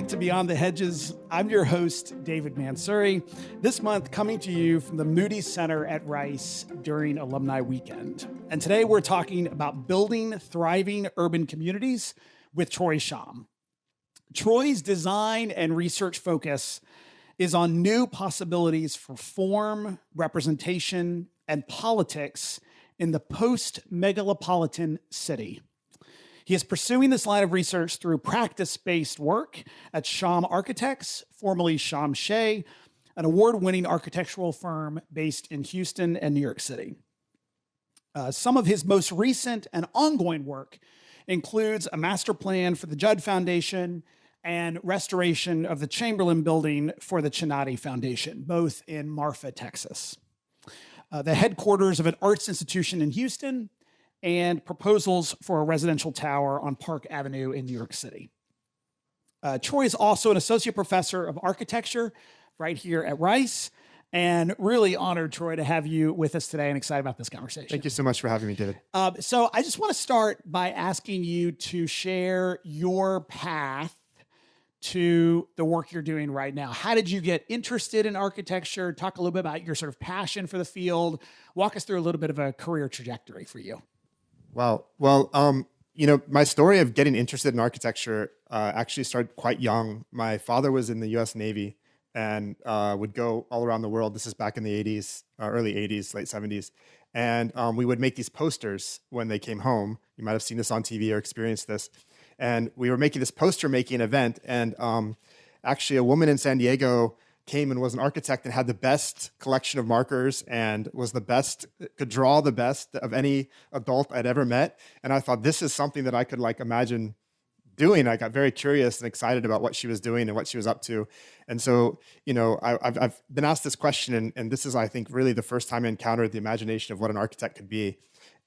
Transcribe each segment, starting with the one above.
to Beyond the Hedges. I'm your host, David Mansouri. This month, coming to you from the Moody Center at Rice during Alumni Weekend. And today we're talking about building thriving urban communities with Troy Schaum. Troy's design and research focus is on new possibilities for form, representation, and politics in the post-megalopolitan city. He is pursuing this line of research through practice-based work at SCHAUM Architects, formerly Schaum Shea, an award-winning architectural firm based in Houston and New York City. Some of his most recent and ongoing work includes a master plan for the Judd Foundation and restoration of the Chamberlain Building for the Chinati Foundation, both in Marfa, Texas. The headquarters of an arts institution in Houston, and proposals for a residential tower on Park Avenue in New York City. Troy is also an associate professor of architecture right here at Rice, and really honored, Troy, to have you with us today and excited about this conversation. Thank you so much for having me, David. So I just want to start by asking you to share your path to the work you're doing right now. How did you get interested in architecture? Talk a little bit about your sort of passion for the field. Walk us through a little bit of a career trajectory for you. Wow. Well, my story of getting interested in architecture actually started quite young. My father was in the U.S. Navy and would go all around the world. This is back in the 80s, early 80s, late 70s. And we would make these posters when they came home. You might have seen this on TV or experienced this. And we were making this poster-making event. And actually, a woman in San Diego came and was an architect and had the best collection of markers and was the best, could draw the best of any adult I'd ever met. And I thought, this is something that I could imagine doing. I got very curious and excited about what she was doing and what she was up to. And so, I've been asked this question, and this is, I think, really the first time I encountered the imagination of what an architect could be.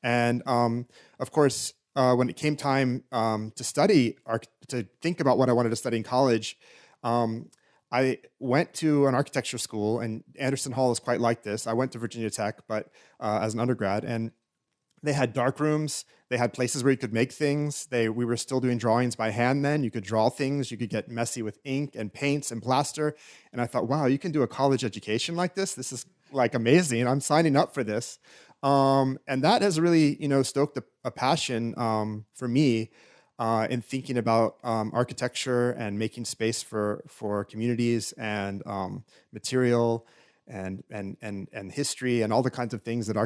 And of course, when it came time to study, to think about what I wanted to study in college, I went to an architecture school, and Anderson Hall is quite like this. I went to Virginia Tech, but as an undergrad, and they had dark rooms. They had places where you could make things. We were still doing drawings by hand then. You could draw things. You could get messy with ink and paints and plaster. And I thought, wow, you can do a college education like this? This is amazing. I'm signing up for this. And that has really, stoked a passion for me in thinking about architecture and making space for communities and material and history and all the kinds of things that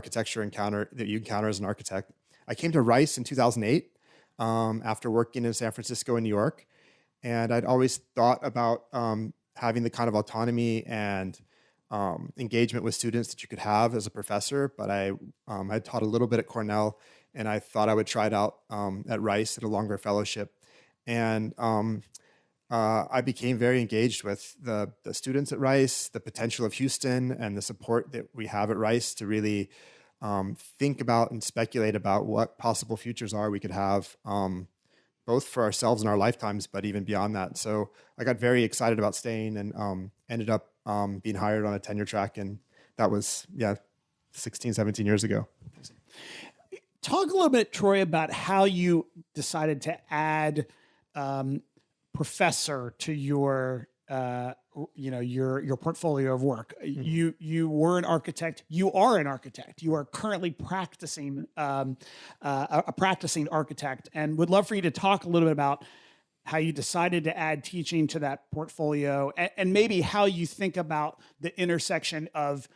you encounter as an architect. I came to Rice in 2008 after working in San Francisco and New York, and I'd always thought about having the kind of autonomy and engagement with students that you could have as a professor, but I taught a little bit at Cornell, and I thought I would try it out at Rice at a longer fellowship. And I became very engaged with the students at Rice, the potential of Houston, and the support that we have at Rice to really think about and speculate about what possible futures we could have, both for ourselves in our lifetimes, but even beyond that. So I got very excited about staying and ended up being hired on a tenure track. And that was, 16, 17 years ago. Talk a little bit, Troy, about how you decided to add professor to your portfolio of work. Mm-hmm. You were an architect. You are an architect. You are currently practicing a practicing architect, and would love for you to talk a little bit about how you decided to add teaching to that portfolio, and maybe how you think about the intersection of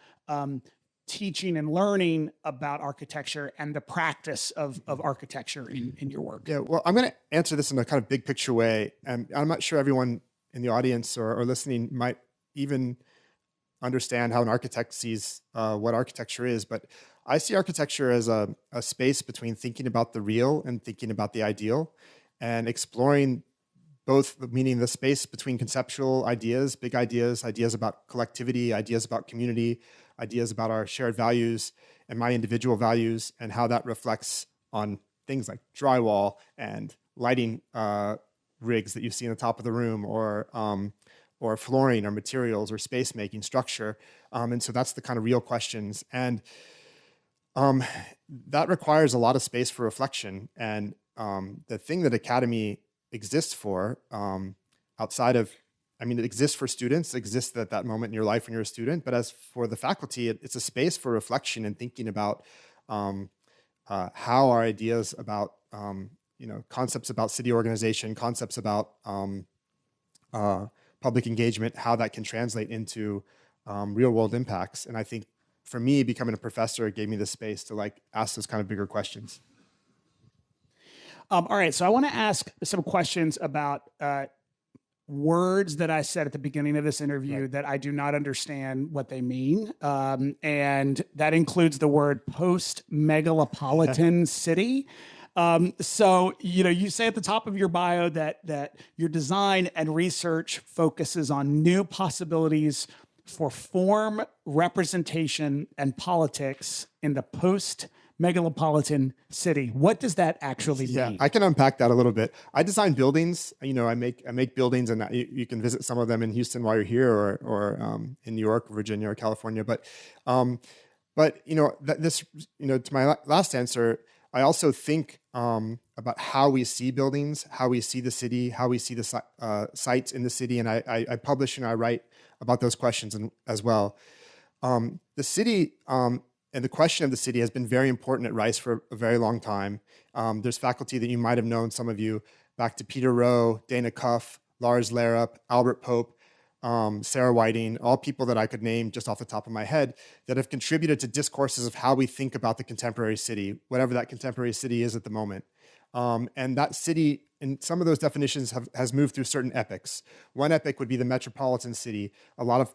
teaching and learning about architecture and the practice of architecture in your work. Yeah, well, I'm going to answer this in a kind of big picture way, and I'm not sure everyone in the audience or listening might even understand how an architect sees what architecture is, but I see architecture as a space between thinking about the real and thinking about the ideal, and exploring both, meaning the space between conceptual ideas, big ideas about collectivity, ideas about community, ideas about our shared values and my individual values, and how that reflects on things like drywall and lighting rigs that you see in the top of the room, or flooring or materials or space making structure. And so that's the kind of real questions. And that requires a lot of space for reflection. And the thing that Academy exists for, outside of, I mean, it exists for students, it exists at that moment in your life when you're a student, but as for the faculty, it's a space for reflection and thinking about how our ideas about, concepts about city organization, concepts about public engagement, how that can translate into real world impacts. And I think for me, becoming a professor, it gave me the space to like ask those kind of bigger questions. All right, so I want to ask some questions about words that I said at the beginning of this interview that I do not understand what they mean. And that includes the word post-megalopolitan city. So, you say at the top of your bio that your design and research focuses on new possibilities for form, representation, and politics in the post-megalopolitan city. What does that actually mean? Yeah, I can unpack that a little bit. I design buildings. I make buildings, and you can visit some of them in Houston while you're here, or in New York, Virginia, or California. But to my last answer, I also think about how we see buildings, how we see the city, how we see the sites in the city, and I publish and I write about those questions as well. The city and the question of the city has been very important at Rice for a very long time. There's faculty that you might have known, some of you, back to Peter Rowe, Dana Cuff, Lars Larup, Albert Pope, Sarah Whiting, all people that I could name just off the top of my head that have contributed to discourses of how we think about the contemporary city, whatever that contemporary city is at the moment. And that city, and some of those definitions has moved through certain epochs. One epoch would be the metropolitan city. A lot of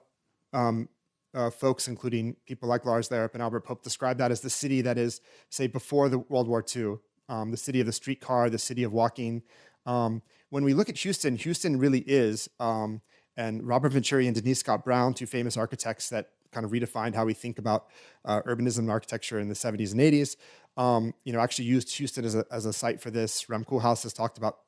folks, including people like Lars Larup and Albert Pope, describe that as the city that is, say, before the World War II, the city of the streetcar, the city of walking. When we look at Houston, Houston really is, and Robert Venturi and Denise Scott Brown, two famous architects that kind of redefined how we think about urbanism and architecture in the 70s and 80s, actually used Houston as a site for this. Rem Koolhaas has talked about,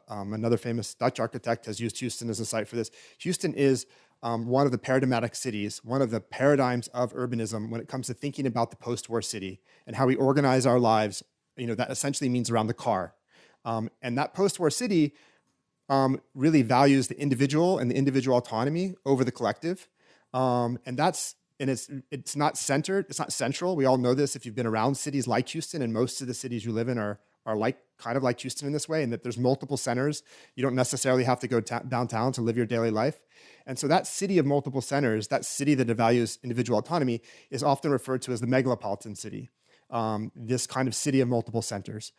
another famous Dutch architect has used Houston as a site for this. Houston is one of the paradigmatic cities, one of the paradigms of urbanism when it comes to thinking about the post-war city and how we organize our lives. That essentially means around the car. And that post-war city really values the individual and the individual autonomy over the collective. It's not centered, it's not central. We all know this if you've been around cities like Houston, and most of the cities you live in are kind of like Houston in this way, and that there's multiple centers. You don't necessarily have to go downtown to live your daily life. And so that city of multiple centers, that city that values individual autonomy, is often referred to as the megalopolitan city, this kind of city of multiple centers.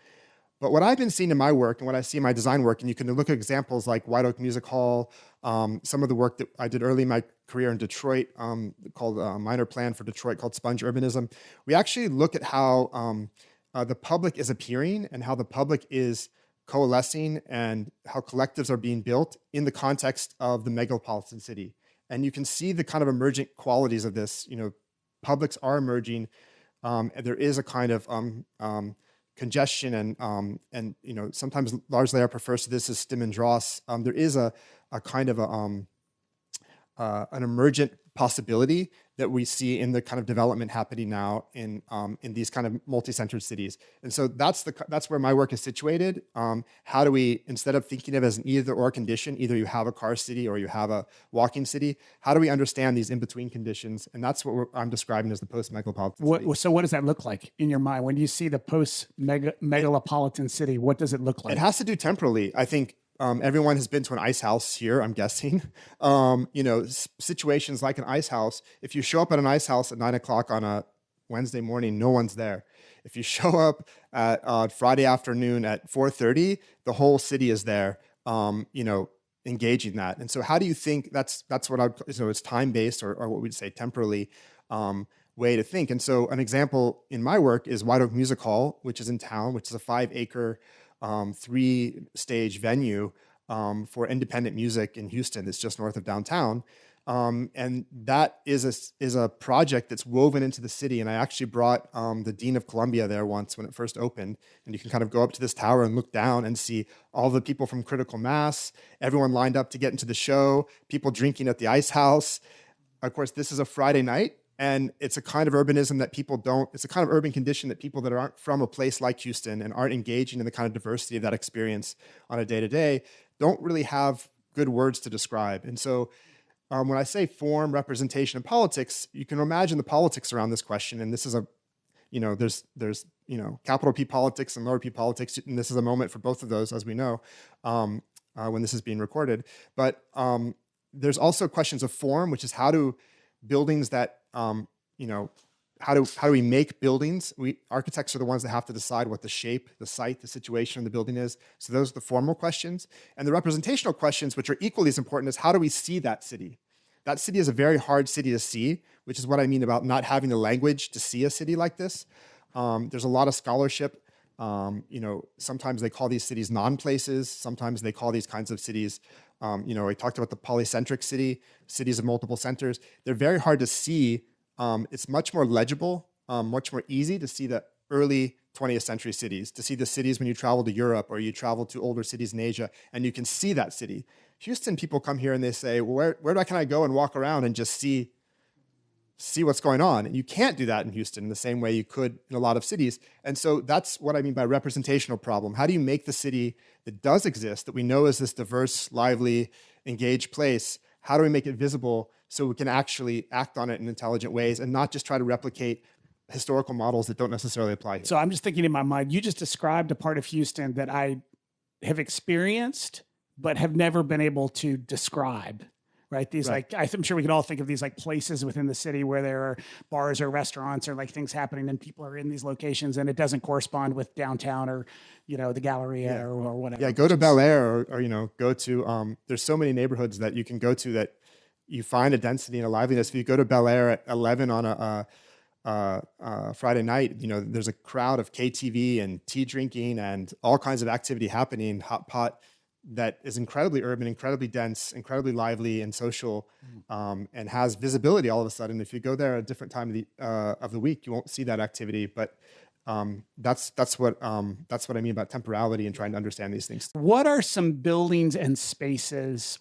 But what I've been seeing in my work and what I see in my design work, and you can look at examples like White Oak Music Hall, some of the work that I did early in my career in Detroit, called Minor Plan for Detroit, called Sponge Urbanism. We actually look at how the public is appearing and how the public is coalescing and how collectives are being built in the context of the megalopolitan city. And you can see the kind of emergent qualities of this. Publics are emerging. And there is a kind of congestion and sometimes Lars Larup refers to this as stim and dross. There is a kind of an emergent possibility that we see in the kind of development happening now in these kind of multi-centered cities. And so that's where my work is situated. How do we, instead of thinking of it as an either or condition, either you have a car city or you have a walking city, how do we understand these in-between conditions? And that's what I'm describing as the post-megalopolitan city. So what does that look like in your mind? When you see the post-megalopolitan city, what does it look like? It has to do temporally. I think everyone has been to an ice house here, I'm guessing. Situations like an ice house, if you show up at an ice house at 9 o'clock on a Wednesday morning, no one's there. If you show up at Friday afternoon at 4:30, the whole city is there, engaging that. And so how do you think that's what it's time-based or what we'd say temporally way to think. And so an example in my work is White Oak Music Hall, which is in town, which is a 5-acre 3-stage venue for independent music in Houston. It's just north of downtown. And that is a project that's woven into the city. And I actually brought the Dean of Columbia there once when it first opened. And you can kind of go up to this tower and look down and see all the people from Critical Mass, everyone lined up to get into the show, people drinking at the ice house. Of course, this is a Friday night. And it's a kind of urbanism that it's a kind of urban condition that people that aren't from a place like Houston and aren't engaging in the kind of diversity of that experience on a day-to-day don't really have good words to describe. And so when I say form, representation, and politics, you can imagine the politics around this question. And this is there's capital P politics and lower P politics, and this is a moment for both of those, as we know, when this is being recorded. But there's also questions of form, which is how do buildings that how do we make buildings? Architects are the ones that have to decide what the shape, the site, the situation of the building is. So those are the formal questions. And the representational questions, which are equally as important, is how do we see that city? That city is a very hard city to see, which is what I mean about not having the language to see a city like this. There's a lot of scholarship. Sometimes they call these cities non-places. Sometimes they call these kinds of cities, I talked about the polycentric city, cities of multiple centers. They're very hard to see. It's much more legible, much more easy to see the early 20th century cities, to see the cities when you travel to Europe or you travel to older cities in Asia, and you can see that city. Houston people come here and they say, well, where can I go and walk around and just see what's going on? And you can't do that in Houston in the same way you could in a lot of cities. And so that's what I mean by representational problem. How do you make the city that does exist, that we know is this diverse, lively, engaged place, how do we make it visible so we can actually act on it in intelligent ways and not just try to replicate historical models that don't necessarily apply here? So I'm just thinking in my mind, you just described a part of Houston that I have experienced, but have never been able to describe, right? These Right. I'm sure we can all think of these like places within the city where there are bars or restaurants or like things happening and people are in these locations and it doesn't correspond with downtown or, the Galleria or whatever. Yeah, go to Bel Air or go to, there's so many neighborhoods that you can go to that you find a density and a liveliness. If you go to Bel Air at 11 on a Friday night, there's a crowd of KTV and tea drinking and all kinds of activity happening, hot pot, that is incredibly urban, incredibly dense, incredibly lively and social, and has visibility all of a sudden. If you go there at a different time of the week, you won't see that activity. But that's what I mean about temporality and trying to understand these things. What are some buildings and spaces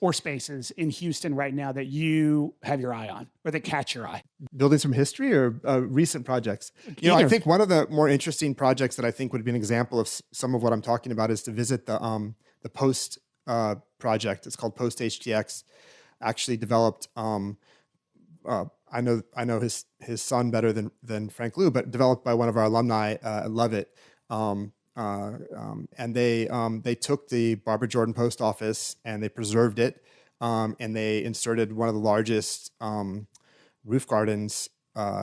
in Houston right now that you have your eye on or that catch your eye? Buildings from history or recent projects? I think one of the more interesting projects that I think would be an example of some of what I'm talking about is to visit the Post project. It's called Post HTX. Actually developed. I know his son better than Frank Liu, but developed by one of our alumni. Love it. And they took the Barbara Jordan Post Office and they preserved it, and they inserted one of the largest roof gardens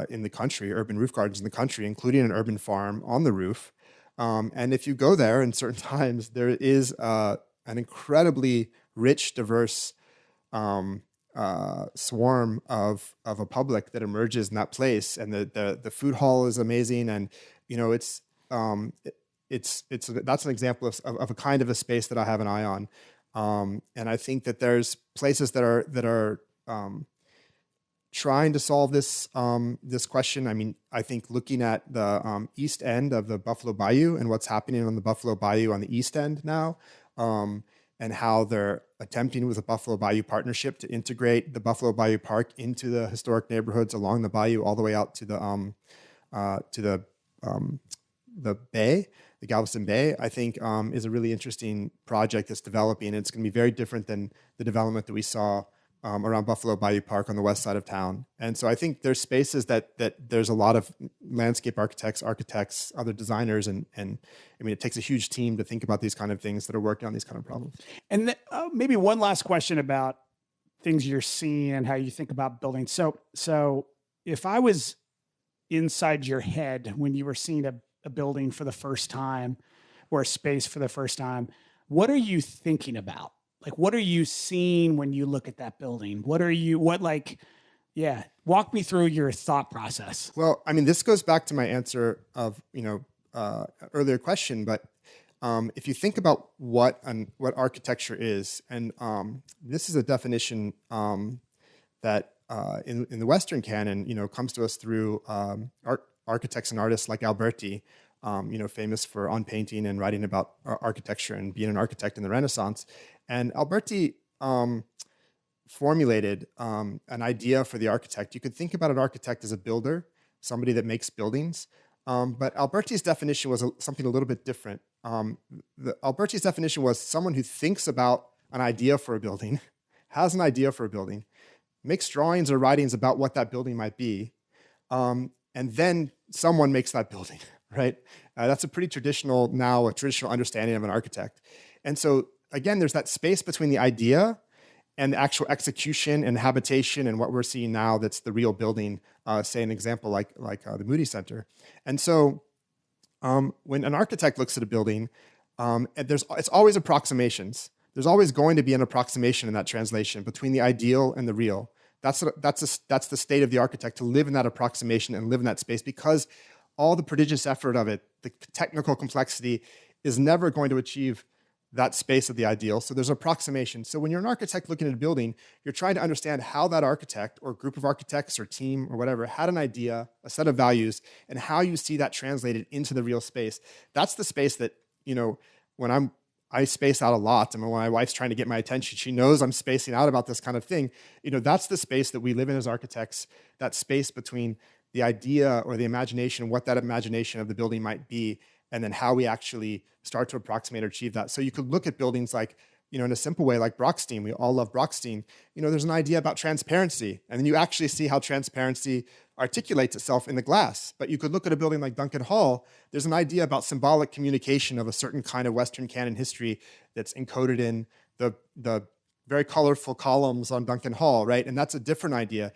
in the country, urban roof gardens in the country, including an urban farm on the roof. And if you go there in certain times, there is an incredibly rich, diverse swarm of a public that emerges in that place. And the food hall is amazing. And, that's an example of a kind of a space that I have an eye on. And I think that there's places that are trying to solve this question. I mean, I think looking at the east end of the Buffalo Bayou and what's happening on the Buffalo Bayou on the east end now, and how they're attempting with the Buffalo Bayou Partnership to integrate the Buffalo Bayou Park into the historic neighborhoods along the bayou all the way out to the bay, the Galveston Bay, I think is a really interesting project that's developing. It's going to be very different than the development that we saw around Buffalo Bayou Park on the west side of town. And so I think there's spaces that there's a lot of landscape architects, other designers, and I mean, it takes a huge team to think about these kind of things that are working on these kind of problems. And maybe one last question about things you're seeing and how you think about buildings. So if I was inside your head when you were seeing a building for the first time or a space for the first time, what are you thinking about? Like, what are you seeing when you look at that building? Walk me through your thought process. Well, I mean, this goes back to my answer of, earlier question, but if you think about what architecture is, and this is a definition that in the Western canon, comes to us through architects and artists like Alberti, famous for on painting and writing about architecture and being an architect in the Renaissance. And Alberti formulated an idea for the architect. You could think about an architect as a builder, somebody that makes buildings. But Alberti's definition was something a little bit different. Alberti's definition was someone who thinks about an idea for a building, has an idea for a building, makes drawings or writings about what that building might be, and then someone makes that building, right? That's a traditional understanding of an architect. And so again, there's that space between the idea and the actual execution and habitation and what we're seeing now that's the real building, say an example like the Moody Center. And so when an architect looks at a building, it's always approximations. There's always going to be an approximation in that translation between the ideal and the real. That's the state of the architect, to live in that approximation and live in that space, because all the prodigious effort of it, the technical complexity, is never going to achieve that space of the ideal. So there's approximation. So when you're an architect looking at a building, you're trying to understand how that architect or group of architects or team or whatever had an idea, a set of values, and how you see that translated into the real space. That's the space that, when I space out a lot, and when my wife's trying to get my attention, she knows I'm spacing out about this kind of thing. That's the space that we live in as architects, that space between the idea or the imagination, what that imagination of the building might be, and then how we actually start to approximate or achieve that. So you could look at buildings like, in a simple way, like Brockstein. We all love Brockstein. There's an idea about transparency, and then you actually see how transparency articulates itself in the glass. But you could look at a building like Duncan Hall. There's an idea about symbolic communication of a certain kind of Western canon history that's encoded in the very colorful columns on Duncan Hall, right? And that's a different idea.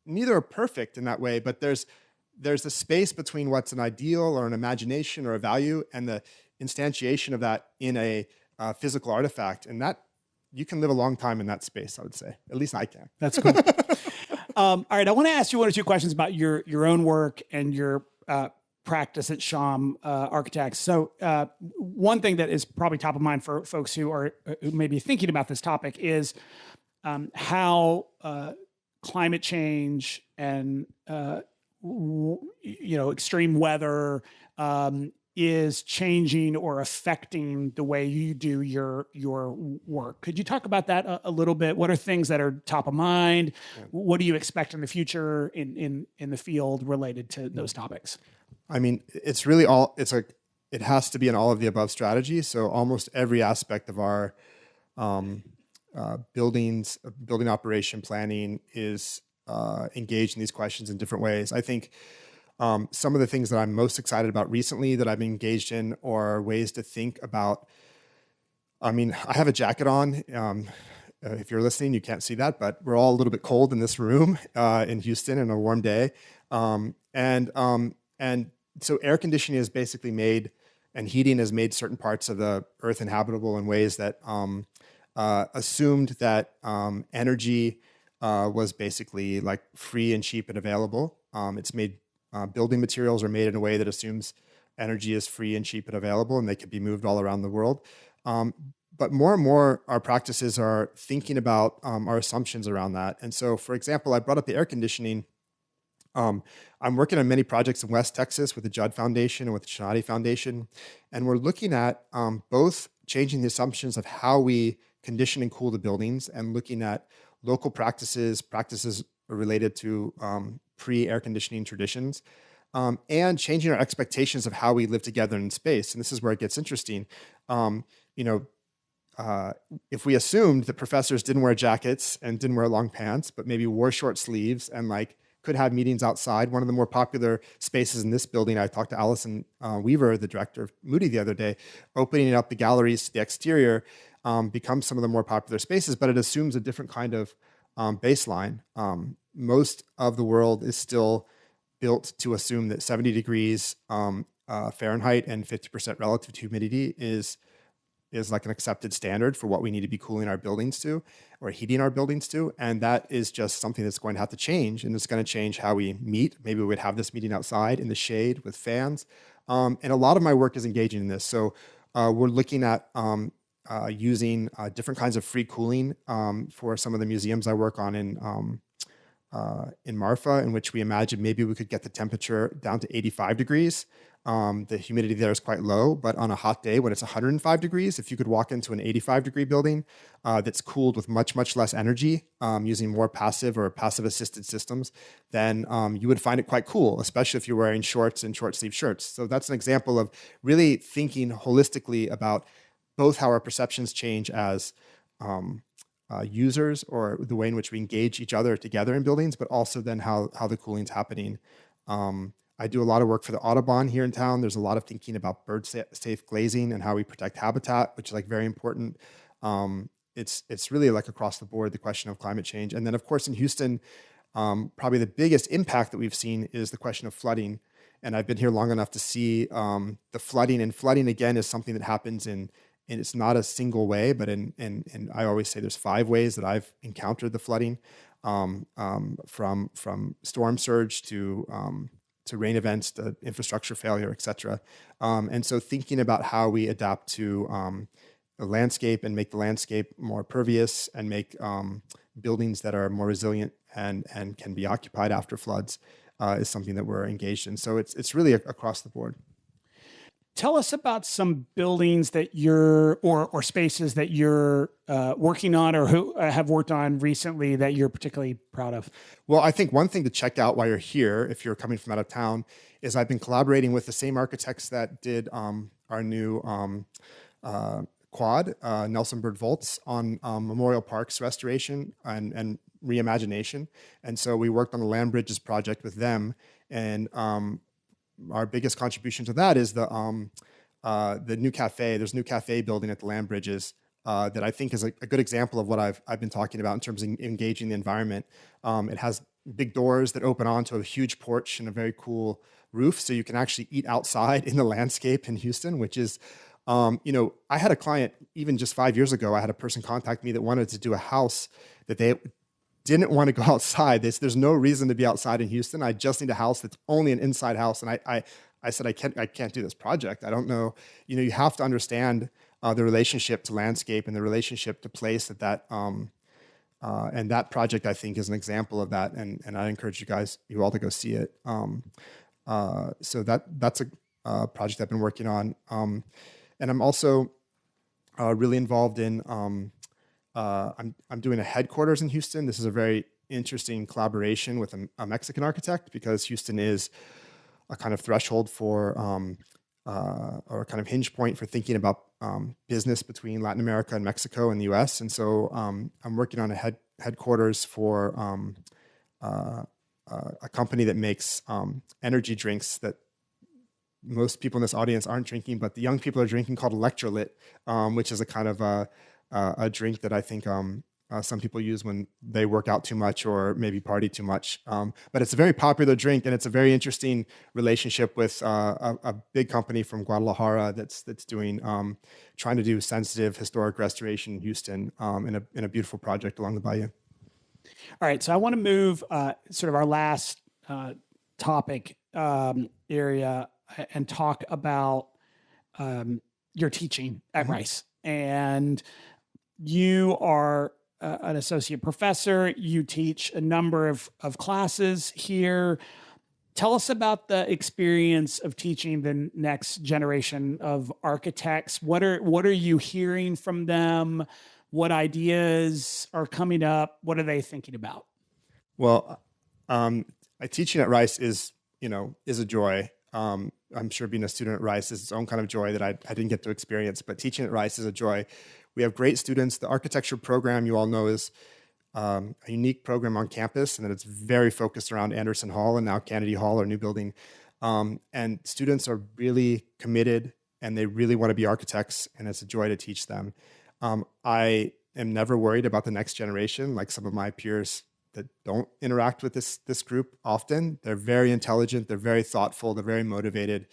Neither are perfect in that way, but there's a space between what's an ideal or an imagination or a value and the instantiation of that in a physical artifact. And that, you can live a long time in that space, I would say. At least I can. That's cool. All right, I want to ask you one or two questions about your own work and your practice at SCHAUM Architects. So one thing that is probably top of mind for folks who may be thinking about this topic is how climate change and extreme weather is changing or affecting the way you do your work. Could you talk about that a little bit? What are things that are top of mind? Yeah. What do you expect in the future in the field related to those topics? I mean, it's really it has to be an all of the above strategy. So almost every aspect of our building operation planning is engaged in these questions in different ways. I think some of the things that I'm most excited about recently that I've been engaged in are ways to think about. I mean, I have a jacket on. If you're listening, you can't see that, but we're all a little bit cold in this room in Houston on a warm day. And so air conditioning is basically made, and heating has made certain parts of the earth inhabitable in ways that assumed that energy was basically like free and cheap and available. It's made building materials are made in a way that assumes energy is free and cheap and available, and they could be moved all around the world. But more and more, our practices are thinking about our assumptions around that. And so, for example, I brought up the air conditioning. I'm working on many projects in West Texas with the Judd Foundation and with the Chinati Foundation, and we're looking at both changing the assumptions of how we condition and cool the buildings, and looking at local practices related to pre-air conditioning traditions, and changing our expectations of how we live together in space. And this is where it gets interesting. If we assumed that professors didn't wear jackets and didn't wear long pants, but maybe wore short sleeves and could have meetings outside, one of the more popular spaces in this building, I talked to Allison Weaver, the director of Moody, the other day, opening up the galleries to the exterior becomes some of the more popular spaces, but it assumes a different kind of baseline. Most of the world is still built to assume that 70 degrees Fahrenheit and 50% relative humidity is like an accepted standard for what we need to be cooling our buildings to or heating our buildings to. And that is just something that's going to have to change, and it's going to change how we meet. Maybe we would have this meeting outside in the shade with fans. And a lot of my work is engaging in this. So we're looking at using different kinds of free cooling for some of the museums I work on in Marfa, in which we imagine maybe we could get the temperature down to 85 degrees. The humidity there is quite low, but on a hot day when it's 105 degrees, if you could walk into an 85-degree building that's cooled with much, much less energy, using more passive or passive-assisted systems, then you would find it quite cool, especially if you're wearing shorts and short-sleeve shirts. So that's an example of really thinking holistically about both how our perceptions change as users, or the way in which we engage each other together in buildings, but also then how the cooling's happening. I do a lot of work for the Audubon here in town. There's a lot of thinking about bird safe glazing and how we protect habitat, which is like very important. It's really like across the board, the question of climate change. And then of course in Houston, probably the biggest impact that we've seen is the question of flooding. And I've been here long enough to see the flooding, and flooding again is something that happens and it's not a single way, but in I always say there's 5 ways that I've encountered the flooding, from storm surge to rain events, to infrastructure failure, et cetera. And so thinking about how we adapt to the landscape and make the landscape more pervious and make buildings that are more resilient and can be occupied after floods is something that we're engaged in. So it's really across the board. Tell us about some buildings that you're, or spaces that you're working on, or who have worked on recently that you're particularly proud of. Well, I think one thing to check out while you're here, if you're coming from out of town, is I've been collaborating with the same architects that did our new quad, Nelson Bird Volts, on Memorial Park's restoration and reimagination. And so we worked on the Land Bridges project with them, and our biggest contribution to that is the new cafe. There's a new cafe building at the Land Bridges that I think is a good example of what I've been talking about in terms of engaging the environment. It has big doors that open onto a huge porch and a very cool roof, so you can actually eat outside in the landscape in Houston, which is, I had a client even just 5 years ago. I had a person contact me that wanted to do a house that they didn't want to go outside. There's no reason to be outside in Houston. I just need a house that's only an inside house. And I said, I can't do this project. I don't know. You have to understand the relationship to landscape and the relationship to place and that project, I think, is an example of that. And I encourage you all to go see it. So that's a project I've been working on. And I'm also really involved in, I'm doing a headquarters in Houston. This is a very interesting collaboration with a Mexican architect, because Houston is a kind of threshold for, or a kind of hinge point for thinking about business between Latin America and Mexico and the US. And so I'm working on a headquarters for a company that makes energy drinks that most people in this audience aren't drinking, but the young people are drinking, called Electrolyte, which is a kind of a drink that I think some people use when they work out too much or maybe party too much. But it's a very popular drink, and it's a very interesting relationship with a big company from Guadalajara that's doing trying to do sensitive historic restoration in Houston in a beautiful project along the bayou. All right, so I want to move sort of our last topic area and talk about your teaching at Rice. And you are an associate professor. You teach a number of classes here. Tell us about the experience of teaching the next generation of architects. What are you hearing from them? What ideas are coming up? What are they thinking about? Well, teaching at Rice is a joy. I'm sure being a student at Rice is its own kind of joy that I didn't get to experience, but teaching at Rice is a joy. We have great students. The architecture program, you all know, is a unique program on campus, and that it's very focused around Anderson Hall and now Kennedy Hall, our new building. And students are really committed, and they really want to be architects, and it's a joy to teach them. I am never worried about the next generation, like some of my peers that don't interact with this group often. They're very intelligent, they're very thoughtful, they're very motivated,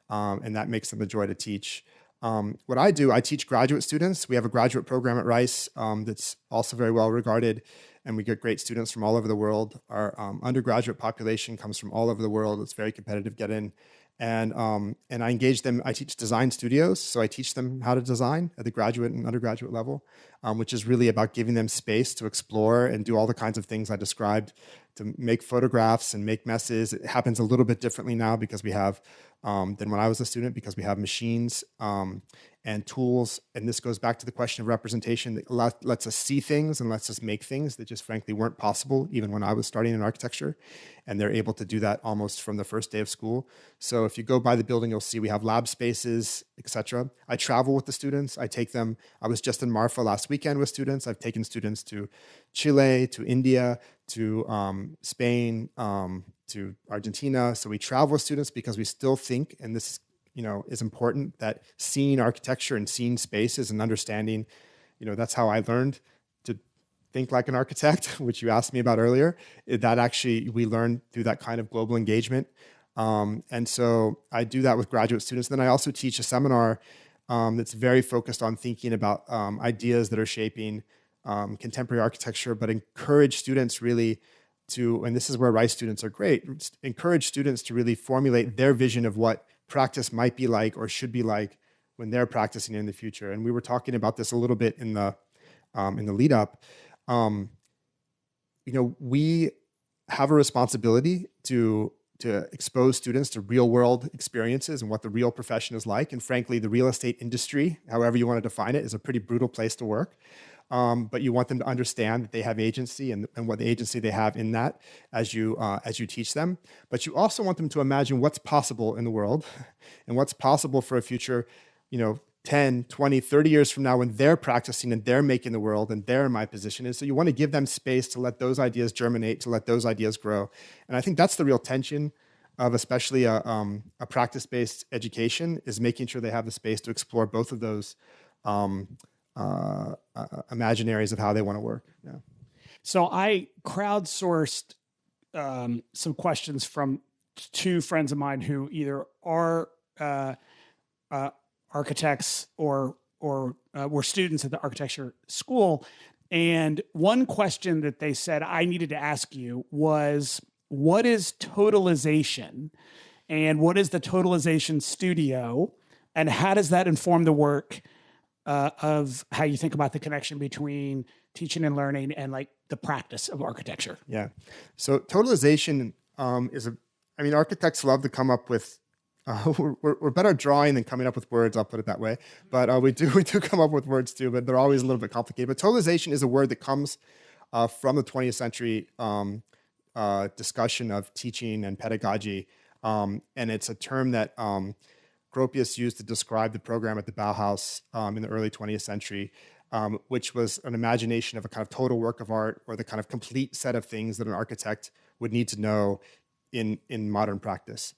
and that makes them a joy to teach. What I do, I teach graduate students. We have a graduate program at Rice that's also very well regarded, and we get great students from all over the world. Our undergraduate population comes from all over the world. It's very competitive to get in. And I engage them. I teach design studios, so I teach them how to design at the graduate and undergraduate level, which is really about giving them space to explore and do all the kinds of things I described, to make photographs and make messes. It happens a little bit differently now because we have than when I was a student, because we have machines and tools. And this goes back to the question of representation that lets us see things and lets us make things that just frankly weren't possible even when I was starting in architecture. And they're able to do that almost from the first day of school. So if you go by the building, you'll see we have lab spaces, etc. I travel with the students. I take them. I was just in Marfa last weekend with students. I've taken students to Chile, to India, to Spain, to Argentina. So we travel with students because we still think, and this is important, that seeing architecture and seeing spaces and understanding, that's how I learned to think like an architect, which you asked me about earlier. That actually we learned through that kind of global engagement. And so I do that with graduate students. Then I also teach a seminar that's very focused on thinking about ideas that are shaping contemporary architecture, but encourage students really to, and this is where Rice students are great, encourage students to really formulate their vision of what practice might be like or should be like when they're practicing in the future. And we were talking about this a little bit in the lead up. We have a responsibility to expose students to real world experiences and what the real profession is like. And frankly, the real estate industry, however you want to define it, is a pretty brutal place to work. But you want them to understand that they have agency and what the agency they have in that as you teach them. But you also want them to imagine what's possible in the world and what's possible for a future, 10, 20, 30 years from now when they're practicing and they're making the world and they're in my position. And so you want to give them space to let those ideas germinate, to let those ideas grow. And I think that's the real tension of especially a practice-based education, is making sure they have the space to explore both of those imaginaries of how they want to work. Yeah. So I crowdsourced some questions from two friends of mine who either are architects or were students at the architecture school. And one question that they said I needed to ask you was, what is totalization? And what is the totalization studio? And how does that inform the work of how you think about the connection between teaching and learning and like the practice of architecture? Yeah. So totalization architects love to come up with, we're better at drawing than coming up with words, I'll put it that way. But we do come up with words too, but they're always a little bit complicated. But totalization is a word that comes from the 20th century discussion of teaching and pedagogy. And it's a term that Gropius used to describe the program at the Bauhaus in the early 20th century, which was an imagination of a kind of total work of art, or the kind of complete set of things that an architect would need to know in modern practice.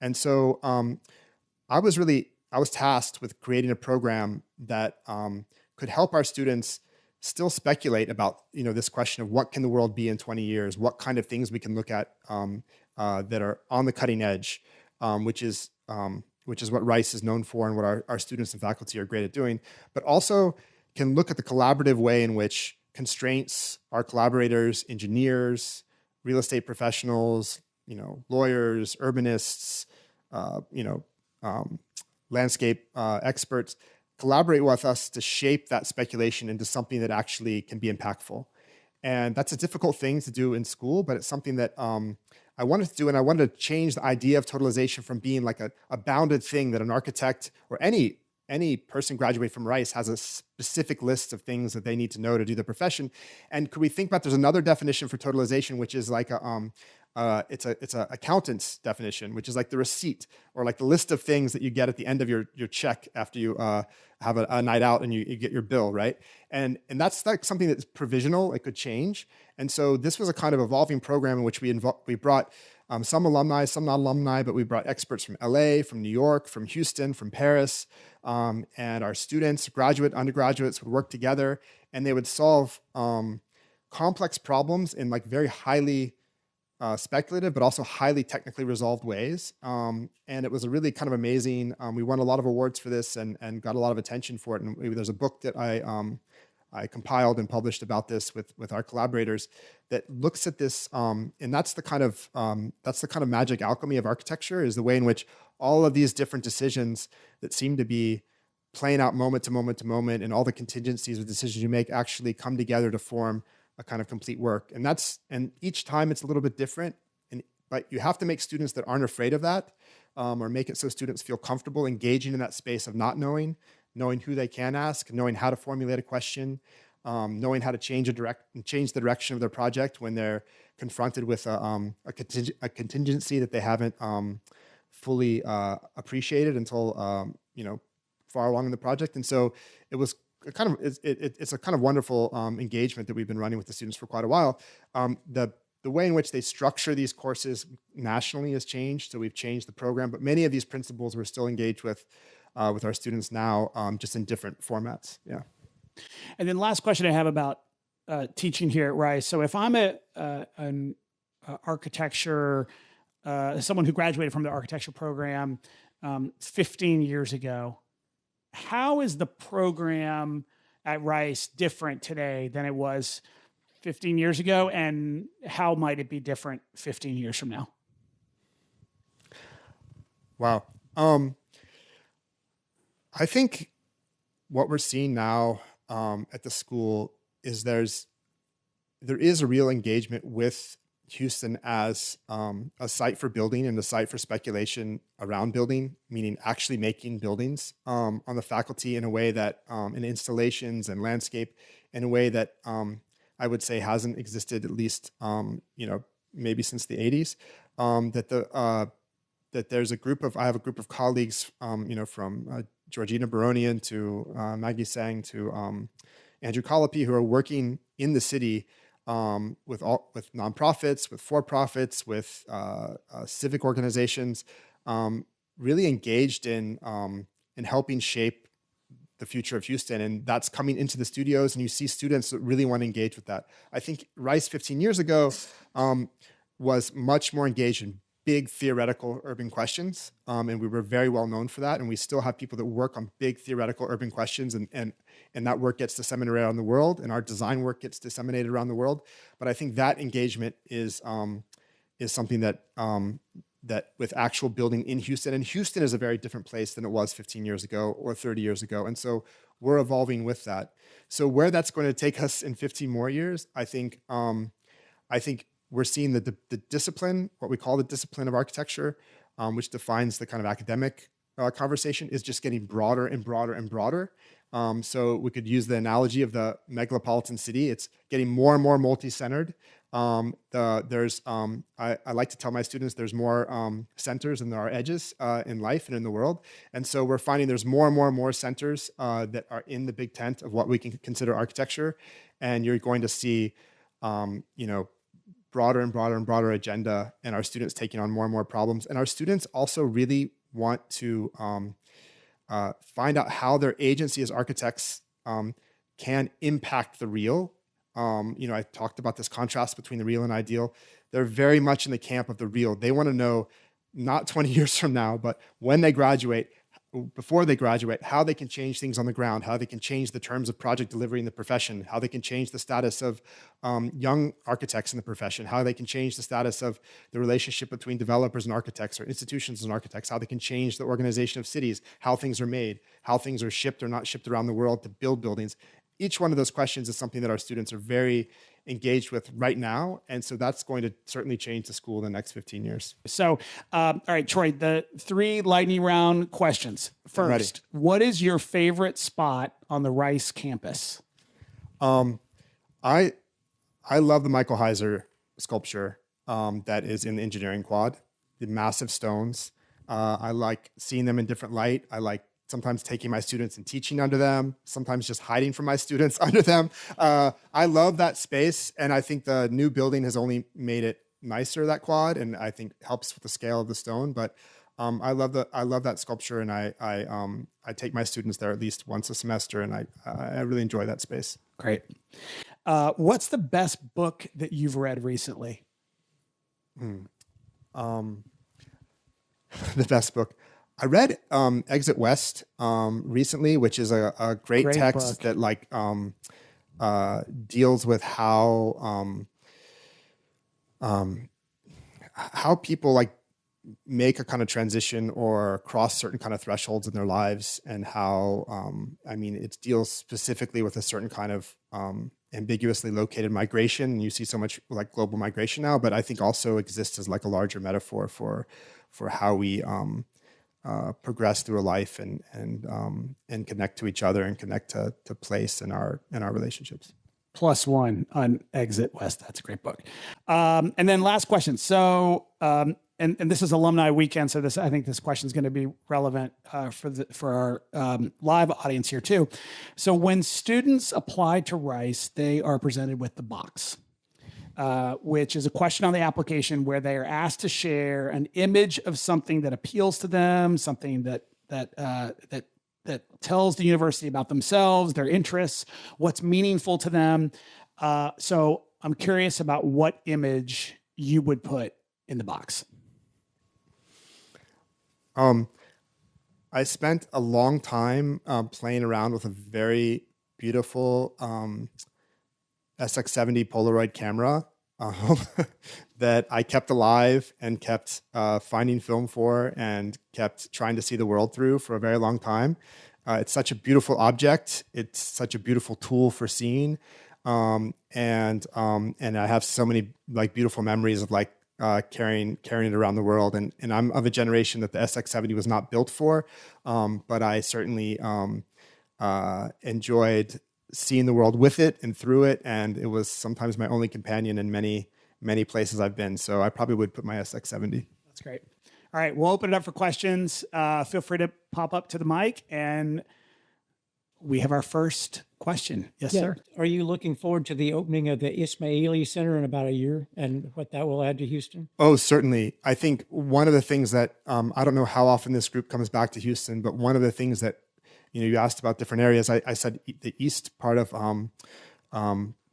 And so I was tasked with creating a program that could help our students still speculate about this question of what can the world be in 20 years, what kind of things we can look at that are on the cutting edge, which is what Rice is known for and what our students and faculty are great at doing, but also can look at the collaborative way in which constraints, our collaborators, engineers, real estate professionals, lawyers, urbanists, landscape experts, collaborate with us to shape that speculation into something that actually can be impactful. And that's a difficult thing to do in school, but it's something that I wanted to do, and I wanted to change the idea of totalization from being like a bounded thing that an architect or any person graduating from Rice has a specific list of things that they need to know to do their profession. And could we think about, there's another definition for totalization, which is like it's a accountant's definition, which is like the receipt, or like the list of things that you get at the end of your check after you have a night out and you get your bill, right? And that's like something that's provisional, it could change. And so this was a kind of evolving program in which we brought some alumni, some not alumni, but we brought experts from LA, from New York, from Houston, from Paris, and our students, undergraduates would work together, and they would solve complex problems in like very highly speculative, but also highly technically resolved ways. And it was a really kind of amazing, we won a lot of awards for this and got a lot of attention for it. And there's a book that I compiled and published about this with our collaborators that looks at this. And that's the kind of magic alchemy of architecture, is the way in which all of these different decisions that seem to be playing out moment to moment to moment, and all the contingencies of decisions you make actually come together to form a kind of complete work. And each time it's a little bit different, but you have to make students that aren't afraid of that, or make it so students feel comfortable engaging in that space of not knowing who they can ask, knowing how to formulate a question, knowing how to change the direction of their project when they're confronted with a contingency that they haven't fully appreciated until far along in the project. And so it was it's a kind of wonderful engagement that we've been running with the students for quite a while. The way in which they structure these courses nationally has changed, so we've changed the program, but many of these principles we're still engaged with our students now, just in different formats. Yeah. And then last question I have about teaching here at Rice. So if I'm an architecture, someone who graduated from the architecture program 15 years ago, how is the program at Rice different today than it was 15 years ago? And how might it be different 15 years from now? Wow. I think what we're seeing now at the school is there is a real engagement with Houston as a site for building and a site for speculation around building, meaning actually making buildings on the faculty in a way that, in installations and landscape, in a way that I would say hasn't existed, at least maybe since the 80s. That there's I have a group of colleagues, from Georgina Baronian to Maggie Sang to Andrew Colopy, who are working in the city with nonprofits, with for-profits, with civic organizations, really engaged in helping shape the future of Houston. And that's coming into the studios, and you see students that really want to engage with that. I think Rice 15 years ago was much more engaged in big theoretical urban questions, and we were very well known for that. And we still have people that work on big theoretical urban questions, and that work gets disseminated around the world, and our design work gets disseminated around the world. But I think that engagement is something that with actual building in Houston, and Houston is a very different place than it was 15 years ago or 30 years ago, and so we're evolving with that. So where that's going to take us in 15 more years, I think we're seeing the discipline, what we call the discipline of architecture, which defines the kind of academic conversation, is just getting broader and broader and broader. So we could use the analogy of the megalopolitan city. It's getting more and more multi-centered. I like to tell my students there's more centers than there are edges in life and in the world. And so we're finding there's more and more and more centers that are in the big tent of what we can consider architecture. And you're going to see, broader and broader and broader agenda, and our students taking on more and more problems. And our students also really want to find out how their agency as architects can impact the real. I talked about this contrast between the real and ideal. They're very much in the camp of the real. They want to know, not 20 years from now, but when they graduate, before they graduate, how they can change things on the ground, how they can change the terms of project delivery in the profession, how they can change the status of young architects in the profession, how they can change the status of the relationship between developers and architects, or institutions and architects, how they can change the organization of cities, how things are made, how things are shipped or not shipped around the world to build buildings. Each one of those questions is something that our students are very engaged with right now. And so that's going to certainly change the school in the next 15 years. So, all right, Troy, the 3 lightning round questions. First, what is your favorite spot on the Rice campus? I love the Michael Heiser sculpture that is in the engineering quad, the massive stones. I like seeing them in different light. I like sometimes taking my students and teaching under them, sometimes just hiding from my students under them. I love that space, and I think the new building has only made it nicer, that quad, and I think helps with the scale of the stone. But I love that sculpture, and I take my students there at least once a semester, and I really enjoy that space. Great. What's the best book that you've read recently? The best book. I read Exit West recently, which is a great text book that deals with how people make a kind of transition or cross certain kind of thresholds in their lives, and how it deals specifically with a certain kind of ambiguously located migration. And you see so much global migration now, but I think also exists as a larger metaphor for for how we progress through a life and connect to each other and connect to place in our relationships. +1 on Exit West. That's a great book. And then last question. So, and this is Alumni Weekend, so I think this question is going to be relevant for our live audience here too. So, when students apply to Rice, they are presented with the box, which is a question on the application where they are asked to share an image of something that appeals to them, something that tells the university about themselves, their interests, what's meaningful to them. So I'm curious about what image you would put in the box. I spent a long time playing around with a very beautiful SX70 Polaroid camera that I kept alive and kept finding film for and kept trying to see the world through for a very long time. It's such a beautiful object. It's such a beautiful tool for seeing. And I have so many like beautiful memories of like carrying it around the world. And I'm of a generation that the SX70 was not built for, but I certainly enjoyed seeing the world with it and through it. And it was sometimes my only companion in many, many places I've been. So I probably would put my SX70. That's great. All right, we'll open it up for questions. Feel free to pop up to the mic, and we have our first question. Yes, sir. Are you looking forward to the opening of the Ismaili Center in about a year and what that will add to Houston? Oh, certainly. I think one of the things that, I don't know how often this group comes back to Houston, but one of the things that, you asked about different areas. I said the east part of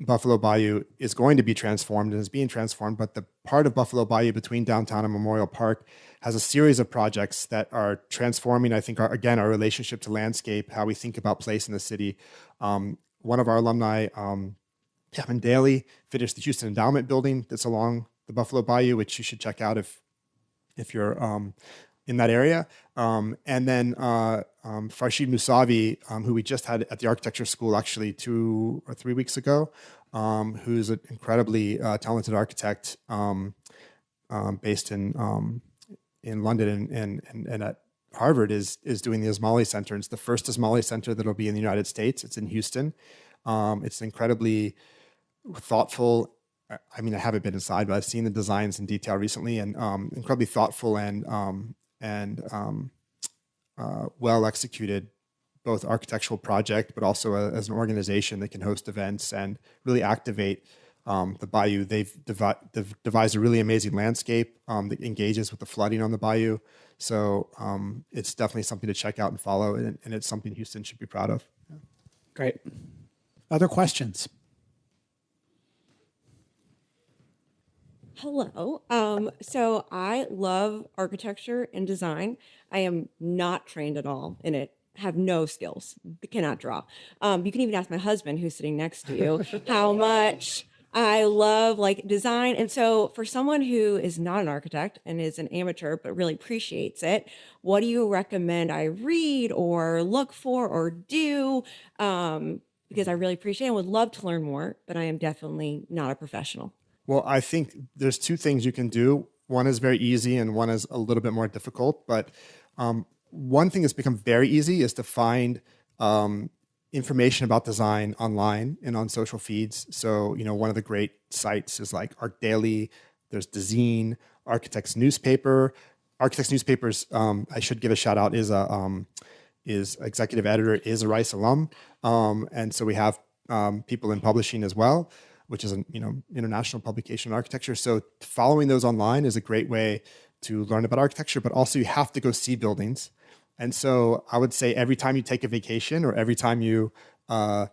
Buffalo Bayou is going to be transformed and is being transformed, but the part of Buffalo Bayou between downtown and Memorial Park has a series of projects that are transforming, I think, our relationship to landscape, how we think about place in the city. One of our alumni, Kevin Daly, finished the Houston Endowment Building that's along the Buffalo Bayou, which you should check out if you're in that area. And then Farshid Musavi, who we just had at the architecture school actually 2 or 3 weeks ago, who's an incredibly talented architect based in London and at Harvard is doing the Ismaili Center. It's the first Ismaili Center that'll be in the United States. It's in Houston. It's incredibly thoughtful. I mean, I haven't been inside, but I've seen the designs in detail recently, and incredibly thoughtful and well executed, both architectural project, but also as an organization that can host events and really activate the bayou. They've devised a really amazing landscape that engages with the flooding on the bayou. So it's definitely something to check out and follow, and it's something Houston should be proud of. Yeah. Great. Other questions? Hello. So I love architecture and design. I am not trained at all in it, have no skills, cannot draw. You can even ask my husband, who's sitting next to you, how much I love like design. And so for someone who is not an architect and is an amateur, but really appreciates it, what do you recommend I read or look for or do? Because I really appreciate it and would love to learn more, but I am definitely not a professional. Well, I think there's two things you can do. One is very easy and one is a little bit more difficult. But one thing that's become very easy is to find information about design online and on social feeds. So, one of the great sites is like Arc Daily, there's Dezeen, Architects Newspaper. Architects Newspapers, I should give a shout out, is executive editor, is a Rice alum. And so we have people in publishing as well, which is an international publication in architecture. So following those online is a great way to learn about architecture, but also you have to go see buildings. And so I would say every time you take a vacation or every time you go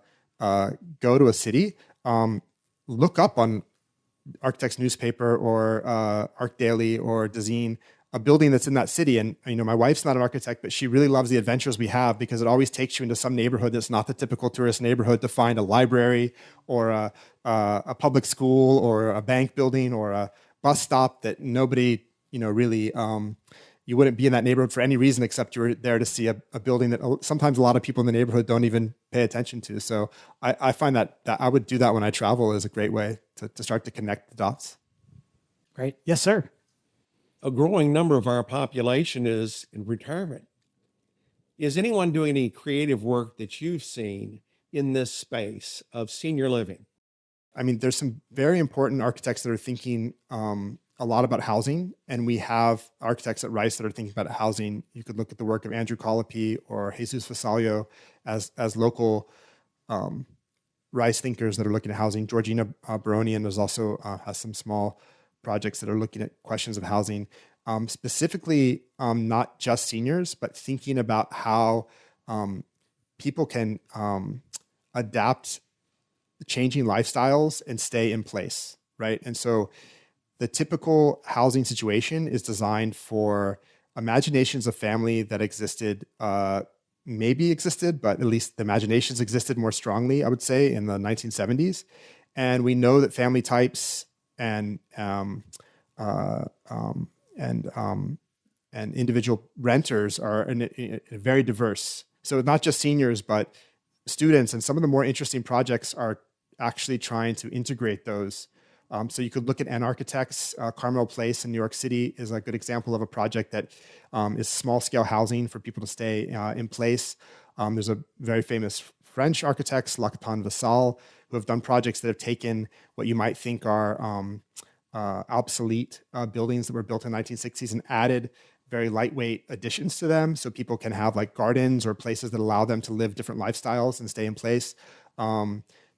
to a city, look up on Architects Newspaper or Arc Daily or Dezeen a building that's in that city. And my wife's not an architect, but she really loves the adventures we have because it always takes you into some neighborhood that's not the typical tourist neighborhood to find a library or a public school or a bank building or a bus stop that nobody, really, you wouldn't be in that neighborhood for any reason except you were there to see a building that sometimes a lot of people in the neighborhood don't even pay attention to. So I find that I would do that when I travel is a great way to start to connect the dots. Great. Yes, sir. a growing number of our population is in retirement. Is anyone doing any creative work that you've seen in this space of senior living? I mean, there's some very important architects that are thinking a lot about housing, and we have architects at Rice that are thinking about housing. You could look at the work of Andrew Colopy or Jesus Vasallo as local Rice thinkers that are looking at housing. Georgina Baronian is also has some small projects that are looking at questions of housing, specifically not just seniors, but thinking about how people can adapt changing lifestyles and stay in place, right? And so the typical housing situation is designed for imaginations of family that existed, maybe existed, but at least the imaginations existed more strongly, I would say, in the 1970s. And we know that family types and individual renters are very diverse. So not just seniors, but students, and some of the more interesting projects are actually trying to integrate those. So you could look at N Architects. Carmel Place in New York City is a good example of a project that is small scale housing for people to stay in place. There's a very famous French architects, Lacaton Vassal, who have done projects that have taken what you might think are obsolete buildings that were built in the 1960s and added very lightweight additions to them, so people can have like gardens or places that allow them to live different lifestyles and stay in place.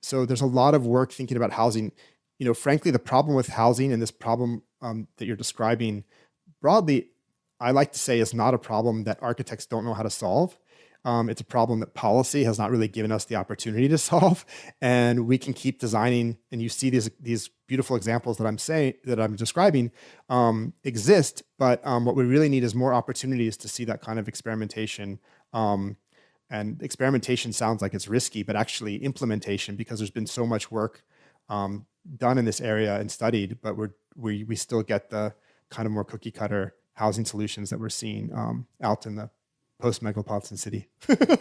So there's a lot of work thinking about housing. You know, frankly, the problem with housing and this problem that you're describing broadly, I like to say is not a problem that architects don't know how to solve. It's a problem that policy has not really given us the opportunity to solve. And we can keep designing, and you see these beautiful examples that I'm describing exist. But what we really need is more opportunities to see that kind of experimentation. And experimentation sounds like it's risky, but actually implementation, because there's been so much work done in this area and studied, but we still get the kind of more cookie cutter housing solutions that we're seeing out in the post-megalopolitan city. Great.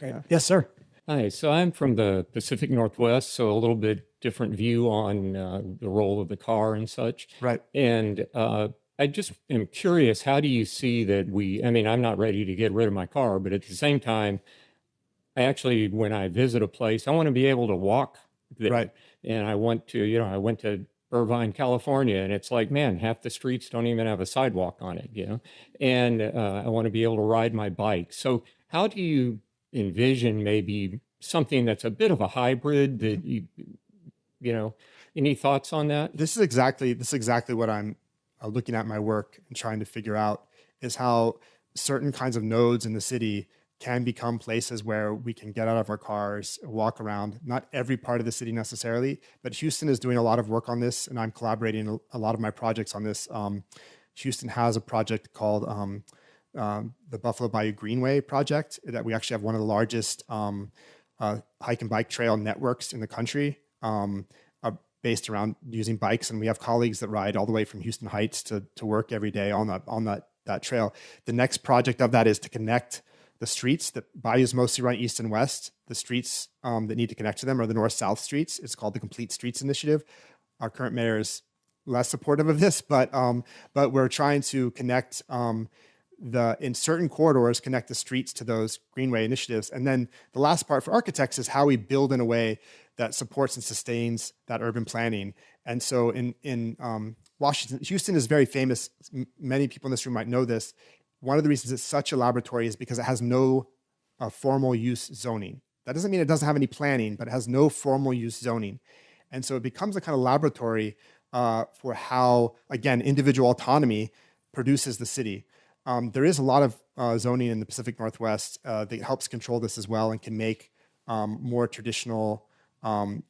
Yeah. Yes, sir. Hi, so I'm from the Pacific Northwest, so a little bit different view on the role of the car and such. Right. And I just am curious, how do you see that I mean, I'm not ready to get rid of my car, but at the same time, I actually, when I visit a place, I want to be able to walk there. Right. And I went to Irvine, California, and it's like, man, half the streets don't even have a sidewalk on it, and I want to be able to ride my bike. So how do you envision maybe something that's a bit of a hybrid that any thoughts on that? This is exactly what I'm looking at my work and trying to figure out, is how certain kinds of nodes in the city can become places where we can get out of our cars, walk around. Not every part of the city necessarily, but Houston is doing a lot of work on this, and I'm collaborating a lot of my projects on this. Houston has a project called the Buffalo Bayou Greenway project, that we actually have one of the largest hike and bike trail networks in the country, based around using bikes. And we have colleagues that ride all the way from Houston Heights to work every day on that trail. The next project of that is to connect the streets. That bayous mostly run east and west. The streets that need to connect to them are the north-south streets. It's called the Complete Streets Initiative. Our current mayor is less supportive of this, but we're trying to connect in certain corridors, connect the streets to those greenway initiatives. And then the last part for architects is how we build in a way that supports and sustains that urban planning. And so in Washington, Houston is very famous. Many people in this room might know this. One of the reasons it's such a laboratory is because it has no formal use zoning. That doesn't mean it doesn't have any planning, but it has no formal use zoning. And so it becomes a kind of laboratory for how, again, individual autonomy produces the city. There is a lot of zoning in the Pacific Northwest that helps control this as well, and can make more traditional,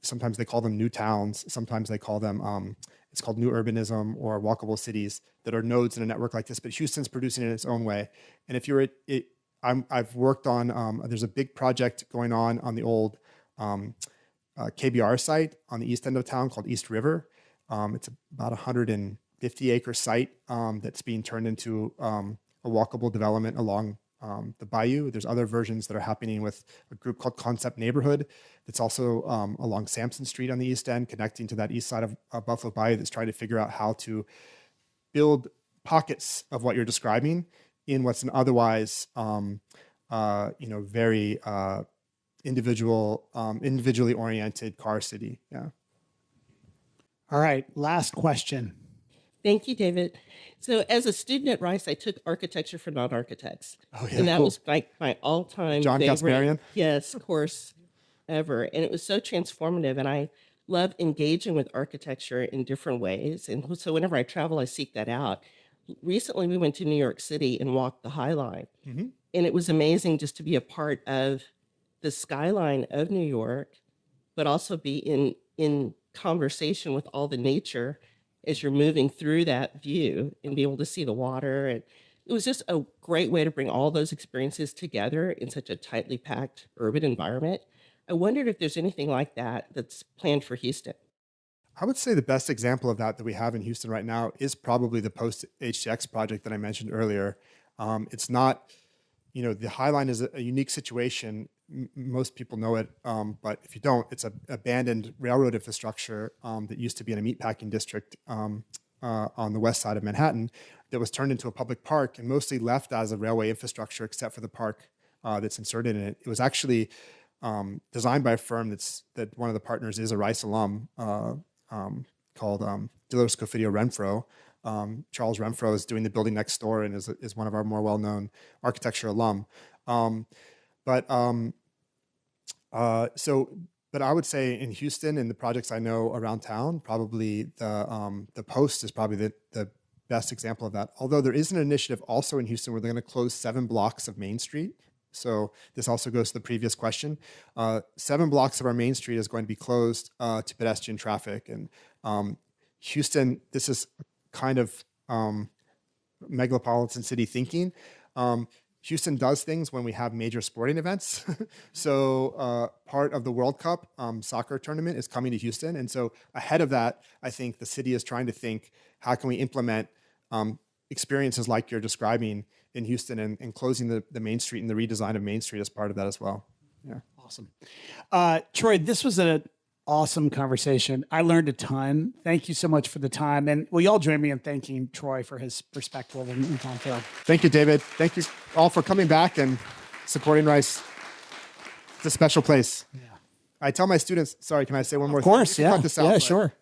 sometimes they call them new towns, sometimes they call them, it's called new urbanism or walkable cities, that are nodes in a network like this. But Houston's producing it in its own way. And if you're I've worked on, there's a big project going on the old KBR site on the east end of town called East River. It's about 150-acre site that's being turned into a walkable development along the bayou. There's other versions that are happening with a group called Concept Neighborhood that's also along Sampson Street on the east end, connecting to that east side of Buffalo Bayou, that's trying to figure out how to build pockets of what you're describing in what's an otherwise, very individually oriented car city. Yeah. All right, last question. Thank you, David. So as a student at Rice, I took architecture for non-architects. Oh, yeah. And that Cool. was like my all-time John favorite Kasparian? course ever. And it was so transformative. And I love engaging with architecture in different ways. And so whenever I travel, I seek that out. Recently, we went to New York City and walked the High Line. Mm-hmm. And it was amazing just to be a part of the skyline of New York, but also be in conversation with all the nature as you're moving through that view and be able to see the water. And it was just a great way to bring all those experiences together in such a tightly packed urban environment. I wondered if there's anything like that that's planned for Houston. I would say the best example of that we have in Houston right now is probably the Post-HTX project that I mentioned earlier. It's not, the High Line is a unique situation. Most people know it, but if you don't, it's an abandoned railroad infrastructure that used to be in a meatpacking district on the west side of Manhattan that was turned into a public park and mostly left as a railway infrastructure except for the park that's inserted in it. It was actually designed by a firm that one of the partners is a Rice alum called Diller Scofidio Renfro. Charles Renfro is doing the building next door and is one of our more well-known architecture alum. But I would say in Houston and the projects I know around town, probably the Post is probably the best example of that. Although there is an initiative also in Houston where they're going to close 7 blocks of Main Street. So this also goes to the previous question. 7 blocks of our Main Street is going to be closed to pedestrian traffic. And Houston, this is kind of megalopolitan city thinking. Houston does things when we have major sporting events. So part of the World Cup soccer tournament is coming to Houston. And so ahead of that, I think the city is trying to think, how can we implement experiences like you're describing in Houston and closing the Main Street and the redesign of Main Street as part of that as well. Yeah. Awesome. Troy, this was an awesome conversation. I learned a ton. Thank you so much for the time. And will you all join me in thanking Troy for his perspective and time filled? Thank you, David. Thank you all for coming back and supporting Rice. It's a special place. Yeah. I tell my students, sorry, can I say one more thing? Of course, yeah. Cut this out, Yeah, but, sure.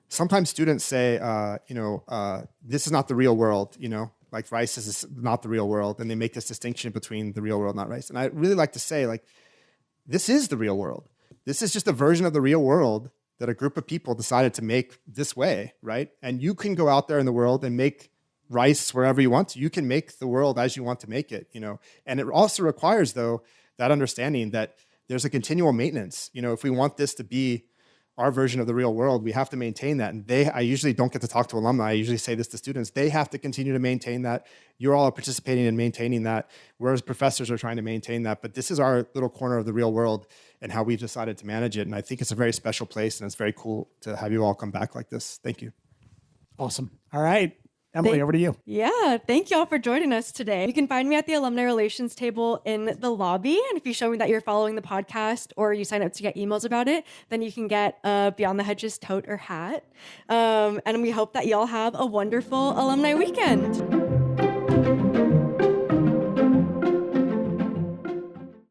Sometimes students say, this is not the real world, like Rice is not the real world. And they make this distinction between the real world, not Rice. And I really like to say, this is the real world. This is just a version of the real world that a group of people decided to make this way, right? And you can go out there in the world and make Rice wherever you want to. You can make the world as you want to make it, And it also requires, though, that understanding that there's a continual maintenance. If we want this to be our version of the real world, we have to maintain that. And I usually don't get to talk to alumni. I usually say this to students. They have to continue to maintain that. You're all participating in maintaining that, whereas professors are trying to maintain that. But this is our little corner of the real world and how we've decided to manage it. And I think it's a very special place, and it's very cool to have you all come back like this. Thank you. Awesome. All right. Emily, over to you. Yeah, thank you all for joining us today. You can find me at the Alumni Relations table in the lobby. And if you show me that you're following the podcast or you sign up to get emails about it, then you can get a Beyond the Hedges tote or hat. And we hope that y'all have a wonderful alumni weekend.